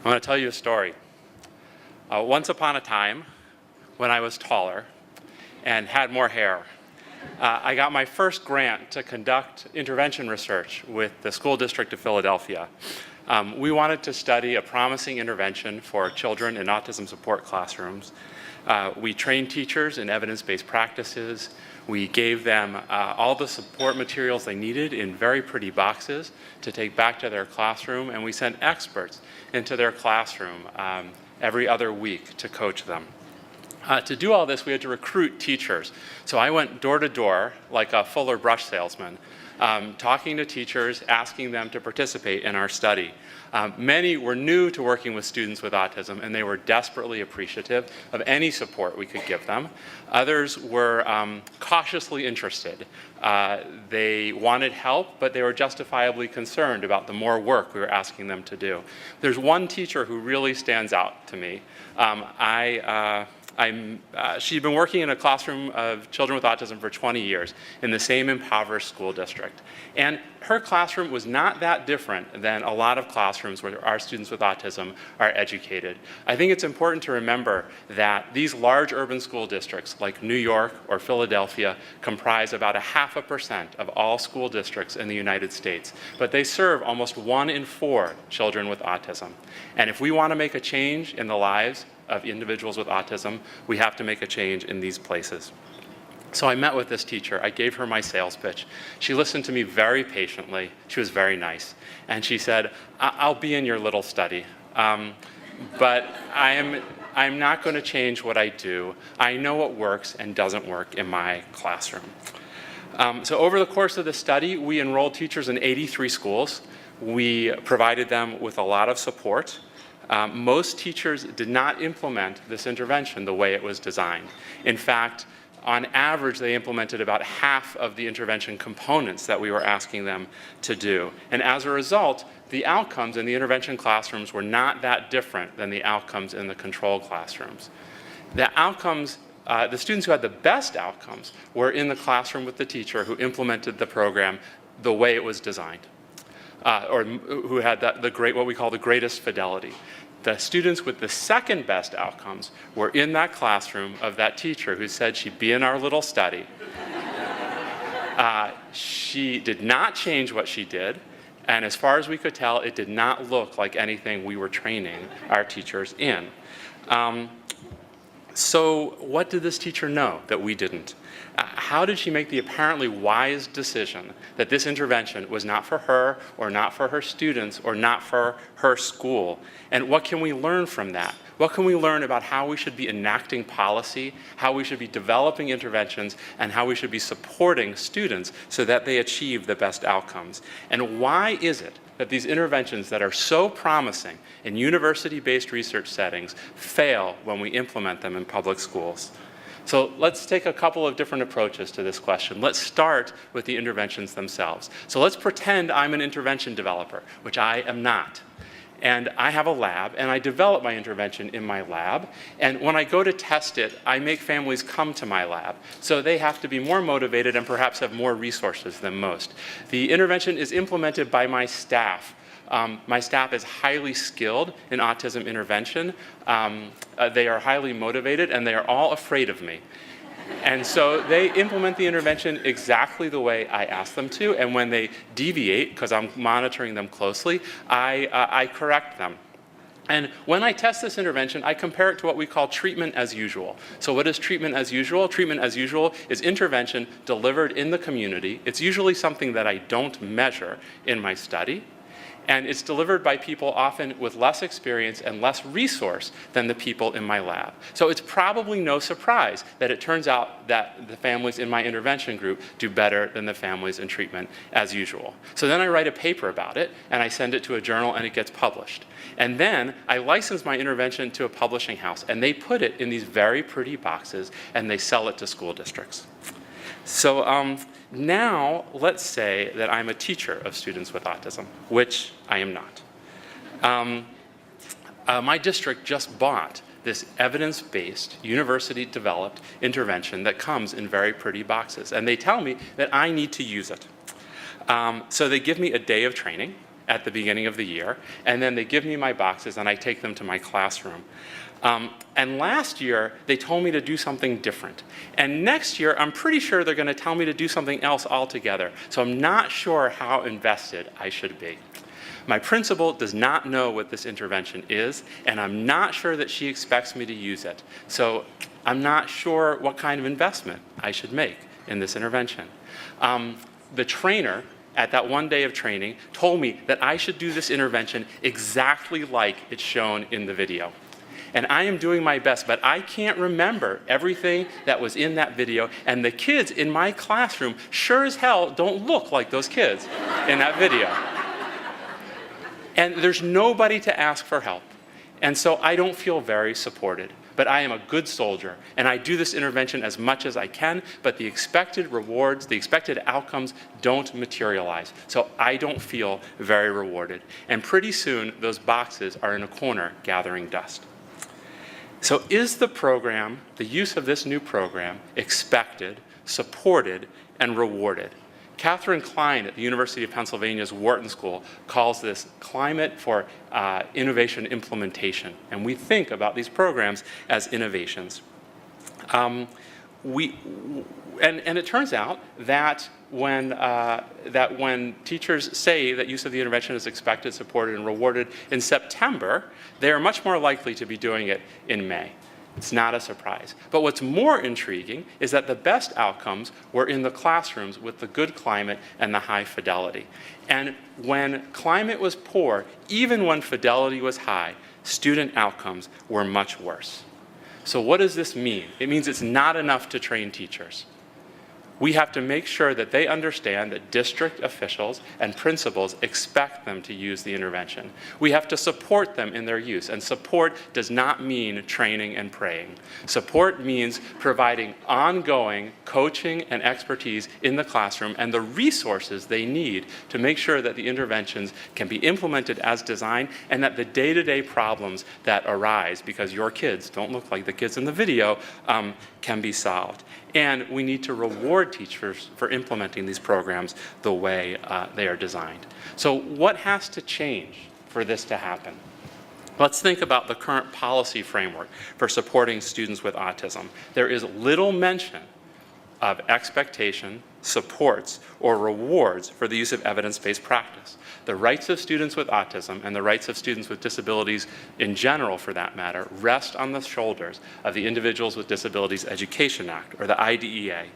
I'm going to tell you a story. Once upon a time, when I was taller and had more hair, I got my first grant to conduct intervention research with the School District of Philadelphia. We wanted to study a promising intervention for children in autism support classrooms. We trained teachers in evidence-based practices. We gave them all the support materials they needed in very pretty boxes to take back to their classroom, and we sent experts into their classroom every other week to coach them. To do all this, we had to recruit teachers. So I went door to door like a Fuller brush salesman, talking to teachers, asking them to participate in our study. Many were new to working with students with autism, and they were desperately appreciative of any support we could give them. Others were cautiously interested. They wanted help, but they were justifiably concerned about the more work we were asking them to do. There's one teacher who really stands out to me. She'd been working in a classroom of children with autism for 20 years in the same impoverished school district. And her classroom was not that different than a lot of classrooms where our students with autism are educated. I think it's important to remember that these large urban school districts like New York or Philadelphia comprise about 0.5% of all school districts in the United States, but they serve almost 1 in 4 children with autism. And if we want to make a change in the lives of individuals with autism, we have to make a change in these places. So I met with this teacher. I gave her my sales pitch. She listened to me very patiently. She was very nice. And she said, I'll be in your little study, but I'm not going to change what I do. I know what works and doesn't work in my classroom. So over the course of the study, we enrolled teachers in 83 schools. We provided them with a lot of support. Most teachers did not implement this intervention the way it was designed. In fact, on average, they implemented about half of the intervention components that we were asking them to do. And as a result, the outcomes in the intervention classrooms were not that different than the outcomes in the control classrooms. The outcomes, the students who had the best outcomes were in the classroom with the teacher who implemented the program the way it was designed. Or who had what we call the greatest fidelity. The students with the second best outcomes were in that classroom of that teacher who said she'd be in our little study. She did not change what she did, and as far as we could tell, it did not look like anything we were training our teachers in. So what did this teacher know that we didn't? How did she make the apparently wise decision that this intervention was not for her or not for her students or not for her school? And what can we learn from that? What can we learn about how we should be enacting policy, how we should be developing interventions, and how we should be supporting students so that they achieve the best outcomes? And why is it that these interventions that are so promising in university-based research settings fail when we implement them in public schools? So let's take a couple of different approaches to this question. Let's start with the interventions themselves. So let's pretend I'm an intervention developer, which I am not. And I have a lab, and I develop my intervention in my lab. And when I go to test it, I make families come to my lab. So they have to be more motivated and perhaps have more resources than most. The intervention is implemented by my staff. My staff is highly skilled in autism intervention. They are highly motivated, and they are all afraid of me. And so they implement the intervention exactly the way I ask them to, and when they deviate, because I'm monitoring them closely, I correct them. And when I test this intervention, I compare it to what we call treatment as usual. So what is treatment as usual? Treatment as usual is intervention delivered in the community. It's usually something that I don't measure in my study. And it's delivered by people often with less experience and less resource than the people in my lab. So it's probably no surprise that it turns out that the families in my intervention group do better than the families in treatment as usual. So then I write a paper about it, and I send it to a journal, and it gets published. And then I license my intervention to a publishing house, and they put it in these very pretty boxes, and they sell it to school districts. So now let's say that I'm a teacher of students with autism, which I am not. My district just bought this evidence-based, university-developed intervention that comes in very pretty boxes, and they tell me that I need to use it. So they give me a day of training, at the beginning of the year, and then they give me my boxes and I take them to my classroom. And last year, they told me to do something different. And next year, I'm pretty sure they're going to tell me to do something else altogether. So I'm not sure how invested I should be. My principal does not know what this intervention is, and I'm not sure that she expects me to use it. So I'm not sure what kind of investment I should make in this intervention. The trainer at that one day of training told me that I should do this intervention exactly like it's shown in the video. And I am doing my best, but I can't remember everything that was in that video, and the kids in my classroom sure as hell don't look like those kids in that video. And there's nobody to ask for help. And so I don't feel very supported. But I am a good soldier, and I do this intervention as much as I can, but the expected rewards, the expected outcomes don't materialize. So I don't feel very rewarded. And pretty soon, those boxes are in a corner gathering dust. So is the program, the use of this new program, expected, supported, and rewarded? Catherine Klein at the University of Pennsylvania's Wharton School calls this climate for innovation implementation. And we think about these programs as innovations. And it turns out that when teachers say that use of the intervention is expected, supported, and rewarded in September, they are much more likely to be doing it in May. It's not a surprise. But what's more intriguing is that the best outcomes were in the classrooms with the good climate and the high fidelity. And when climate was poor, even when fidelity was high, student outcomes were much worse. So what does this mean? It means it's not enough to train teachers. We have to make sure that they understand that district officials and principals expect them to use the intervention. We have to support them in their use, and support does not mean training and praying. Support means providing ongoing coaching and expertise in the classroom and the resources they need to make sure that the interventions can be implemented as designed and that the day-to-day problems that arise because your kids don't look like the kids in the video can be solved. And we need to reward teachers for implementing these programs the way they are designed. So what has to change for this to happen? Let's think about the current policy framework for supporting students with autism. There is little mention of expectation, supports, or rewards for the use of evidence-based practice. The rights of students with autism and the rights of students with disabilities in general, for that matter, rest on the shoulders of the Individuals with Disabilities Education Act, or the IDEA.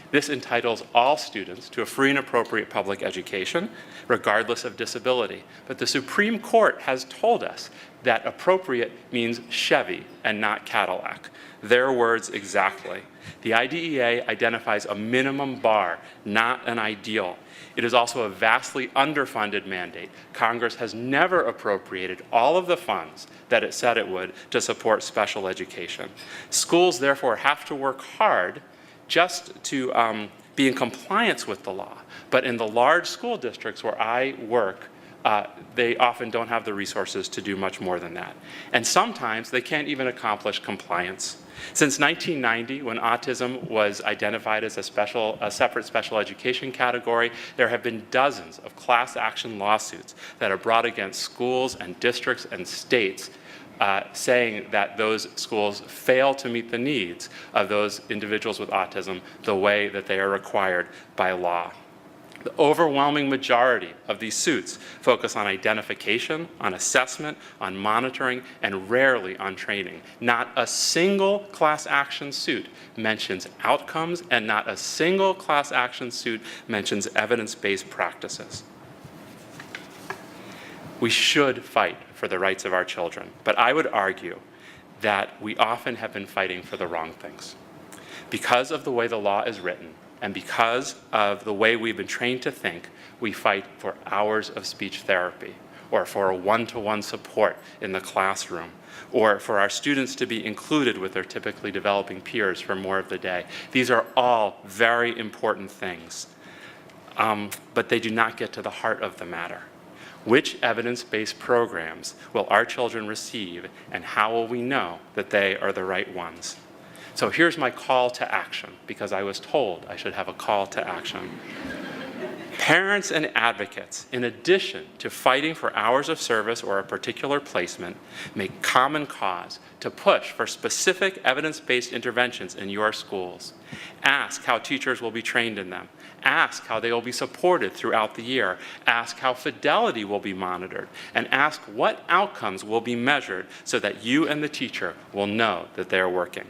This entitles all students to a free and appropriate public education, regardless of disability. But the Supreme Court has told us that appropriate means Chevy and not Cadillac. Their words exactly. The IDEA identifies a minimum bar, not an ideal. It is also a vastly underfunded mandate. Congress has never appropriated all of the funds that it said it would to support special education. Schools, therefore, have to work hard just to be in compliance with the law. But in the large school districts where I work, they often don't have the resources to do much more than that. And sometimes they can't even accomplish compliance. Since 1990, when autism was identified as a separate special education category, there have been dozens of class action lawsuits that are brought against schools and districts and states saying that those schools fail to meet the needs of those individuals with autism the way that they are required by law. The overwhelming majority of these suits focus on identification, on assessment, on monitoring, and rarely on training. Not a single class action suit mentions outcomes, and not a single class action suit mentions evidence-based practices. We should fight for the rights of our children, but I would argue that we often have been fighting for the wrong things. Because of the way the law is written, and because of the way we've been trained to think, we fight for hours of speech therapy, or for a one-to-one support in the classroom, or for our students to be included with their typically developing peers for more of the day. These are all very important things, but they do not get to the heart of the matter. Which evidence-based programs will our children receive, and how will we know that they are the right ones? So here's my call to action, because I was told I should have a call to action. Parents and advocates, in addition to fighting for hours of service or a particular placement, make common cause to push for specific evidence-based interventions in your schools. Ask how teachers will be trained in them. Ask how they will be supported throughout the year. Ask how fidelity will be monitored. And ask what outcomes will be measured so that you and the teacher will know that they are working.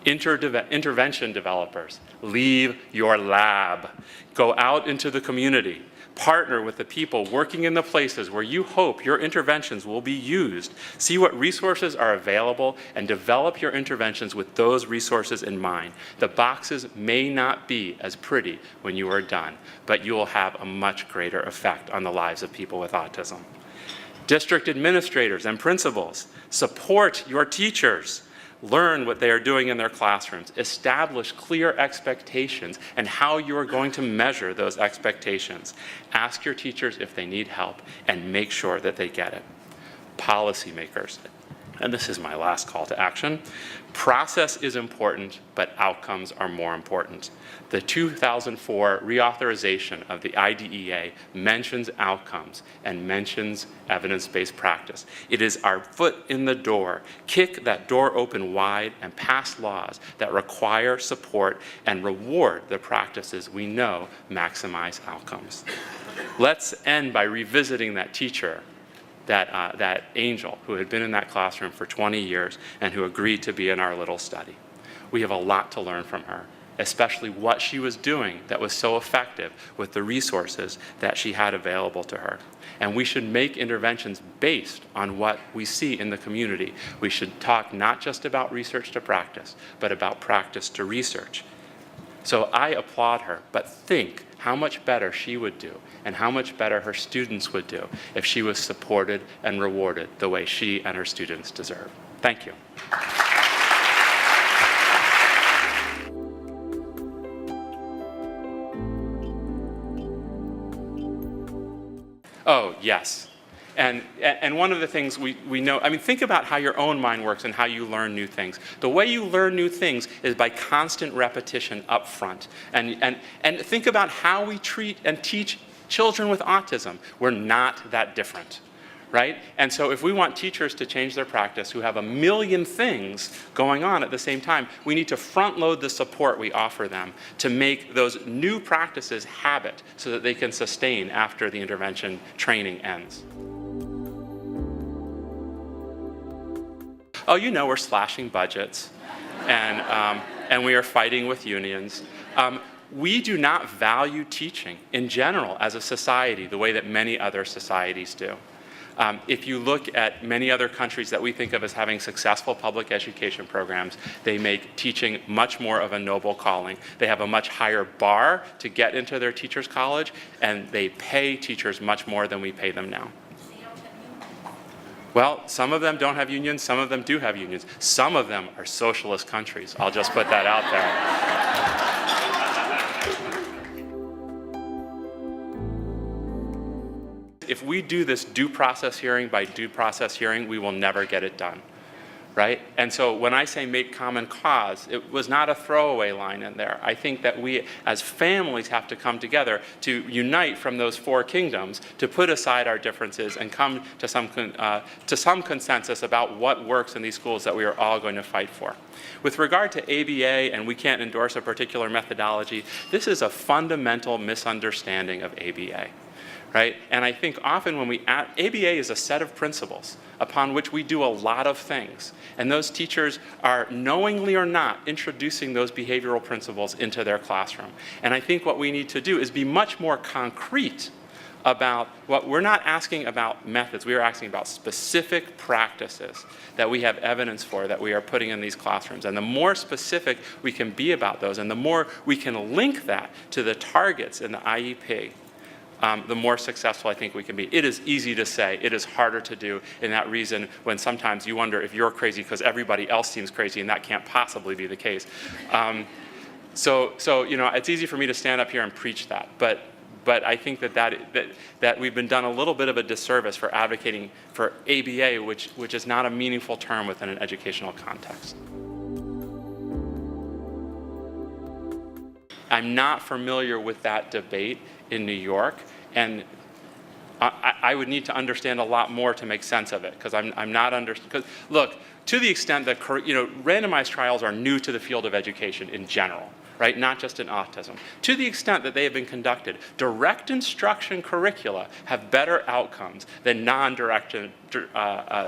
Intervention developers, leave your lab. Go out into the community. Partner with the people working in the places where you hope your interventions will be used. See what resources are available and develop your interventions with those resources in mind. The boxes may not be as pretty when you are done, but you will have a much greater effect on the lives of people with autism. District administrators and principals, support your teachers. Learn what they are doing in their classrooms. Establish clear expectations and how you are going to measure those expectations. Ask your teachers if they need help and make sure that they get it. Policymakers, and this is my last call to action, process is important, but outcomes are more important. The 2004 reauthorization of the IDEA mentions outcomes and mentions evidence-based practice. It is our foot in the door. Kick that door open wide and pass laws that require, support, and reward the practices we know maximize outcomes. Let's end by revisiting that teacher, that angel who had been in that classroom for 20 years and who agreed to be in our little study. We have a lot to learn from her, especially what she was doing that was so effective with the resources that she had available to her. And we should make interventions based on what we see in the community. We should talk not just about research to practice, but about practice to research. So I applaud her, but think how much better she would do and how much better her students would do if she was supported and rewarded the way she and her students deserve. Thank you. Oh, yes. And one of the things we know, I mean, think about how your own mind works and how you learn new things. The way you learn new things is by constant repetition up front. And think about how we treat and teach children with autism. We're not that different, right? And so if we want teachers to change their practice who have a million things going on at the same time, we need to front load the support we offer them to make those new practices habit so that they can sustain after the intervention training ends. Oh, you know, we're slashing budgets, and we are fighting with unions. We do not value teaching in general as a society the way that many other societies do. If you look at many other countries that we think of as having successful public education programs, they make teaching much more of a noble calling. They have a much higher bar to get into their teachers' college, and they pay teachers much more than we pay them now. Well, some of them don't have unions, some of them do have unions. Some of them are socialist countries. I'll just put that out there. If we do this due process hearing by due process hearing, we will never get it done, right? And so when I say make common cause, it was not a throwaway line in there. I think that we as families have to come together to unite from those four kingdoms, to put aside our differences and come to some consensus about what works in these schools that we are all going to fight for. With regard to ABA, and we can't endorse a particular methodology, this is a fundamental misunderstanding of ABA. Right? And I think often when ABA is a set of principles upon which we do a lot of things. And those teachers are, knowingly or not, introducing those behavioral principles into their classroom. And I think what we need to do is be much more concrete about what we're not asking about methods. We are asking about specific practices that we have evidence for that we are putting in these classrooms. And the more specific we can be about those, and the more we can link that to the targets in the IEP, the more successful I think we can be. It is easy to say, it is harder to do, in that reason when sometimes you wonder if you're crazy because everybody else seems crazy, and that can't possibly be the case. So you know, it's easy for me to stand up here and preach that, but I think that we've been done a little bit of a disservice for advocating for ABA, which is not a meaningful term within an educational context. I'm not familiar with that debate in New York, and I would need to understand a lot more to make sense of it, because I'm not because look, to the extent that randomized trials are new to the field of education in general, right? Not just in autism. To the extent that they have been conducted, direct instruction curricula have better outcomes than non-direct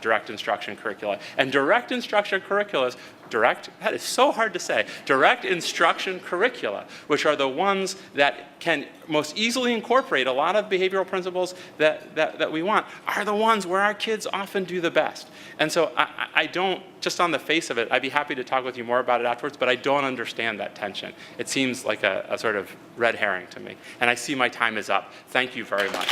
direct instruction curricula. And direct instruction curricula, that is so hard to say, direct instruction curricula, which are the ones that can most easily incorporate a lot of behavioral principles that we want, are the ones where our kids often do the best. And so I don't, just on the face of it, I'd be happy to talk with you more about it afterwards, but I don't understand that tension. It seems like a sort of red herring to me. And I see my time is up. Thank you very much.